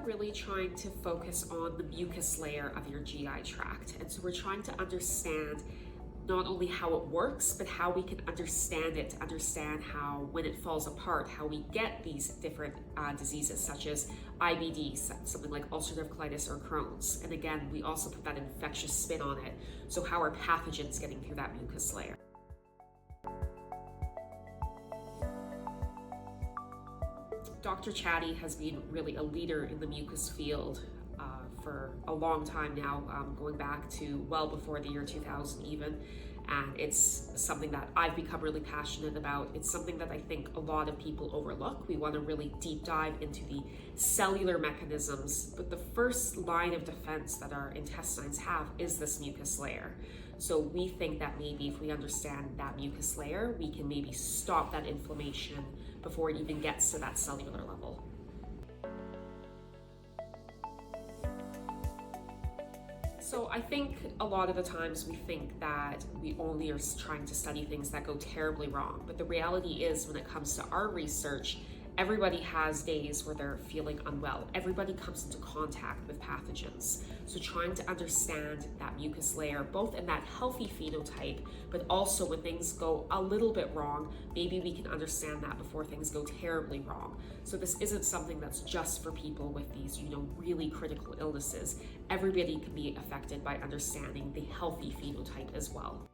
really trying to focus on the mucus layer of your GI tract. And so we're trying to understand not only how it works, but how we can understand it, to understand how, when it falls apart, how we get these different diseases such as IBD, something like ulcerative colitis or Crohn's. And again, we also put that infectious spin on it. So how are pathogens getting through that mucus layer? Dr. Chadee has been really a leader in the mucus field for a long time now, going back to well before the year 2000 even, and it's something that I've become really passionate about. It's something that I think a lot of people overlook. We want to really deep dive into the cellular mechanisms, but the first line of defense that our intestines have is this mucus layer. So we think that maybe if we understand that mucus layer, we can maybe stop that inflammation before it even gets to that cellular level. So I think a lot of the times we think that we only are trying to study things that go terribly wrong. But the reality is, when it comes to our research, everybody has days where they're feeling unwell. Everybody comes into contact with pathogens. So trying to understand that mucus layer, both in that healthy phenotype, but also when things go a little bit wrong, maybe we can understand that before things go terribly wrong. So this isn't something that's just for people with these, really critical illnesses. Everybody can be affected by understanding the healthy phenotype as well.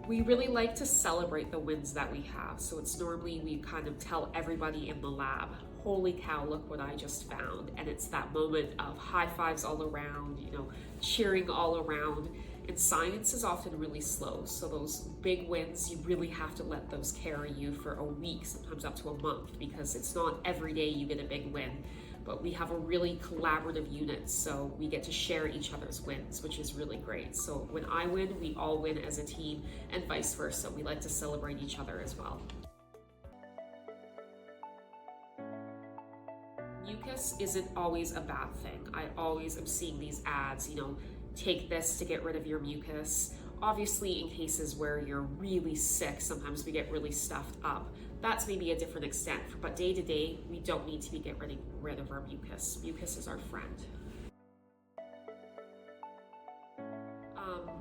We really like to celebrate the wins that we have. So it's normally we kind of tell everybody in the lab, holy cow, look what I just found. And it's that moment of high fives all around, cheering all around. And science is often really slow. So those big wins, you really have to let those carry you for a week, sometimes up to a month, because it's not every day you get a big win. But we have a really collaborative unit, so we get to share each other's wins, which is really great. So when I win, we all win as a team, and vice versa. We like to celebrate each other as well. Mucus isn't always a bad thing. I always am seeing these ads, take this to get rid of your mucus. Obviously, in cases where you're really sick, sometimes we get really stuffed up. That's maybe a different extent, but day to day, we don't need to be getting rid of our mucus. Mucus is our friend.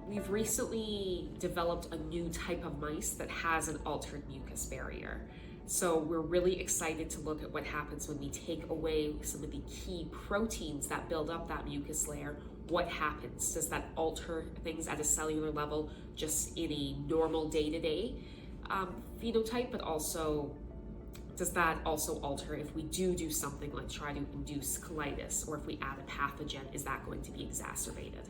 We've recently developed a new type of mice that has an altered mucus barrier. So we're really excited to look at what happens when we take away some of the key proteins that build up that mucus layer. What happens? Does that alter things at a cellular level just in a normal day-to-day phenotype, but also does that also alter if we do something like try to induce colitis, or if we add a pathogen, is that going to be exacerbated?